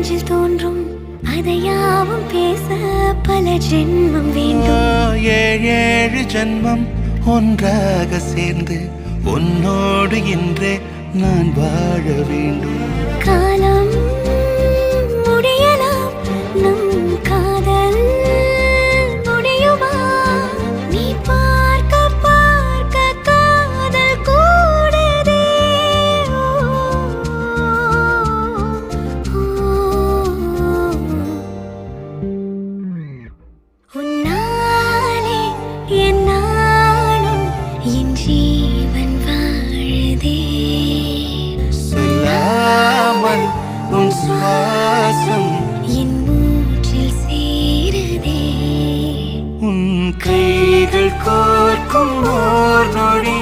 நெஞ்சில் தோன்றும் அதையாவும் பேச பல ஜென்மம் வேண்டும். ஏழு ஜென்மம் ஒன்றாக சேர்ந்து உன்னோடு இன்றே நான் வாழ வேண்டும். காலம் முடியலாம், நம் காதல் முடியுமா? நீ பார்க்க பார்க்க காதல் கூடுதே. உன்னாலே என் நாளும் என் ஜீவன் வாழுதே. சொல்லாமல் உன் சுவாசம் என் மூச்சில் சேருதே. உன் கைகள் கோர்க்கும் ஓர் நொடி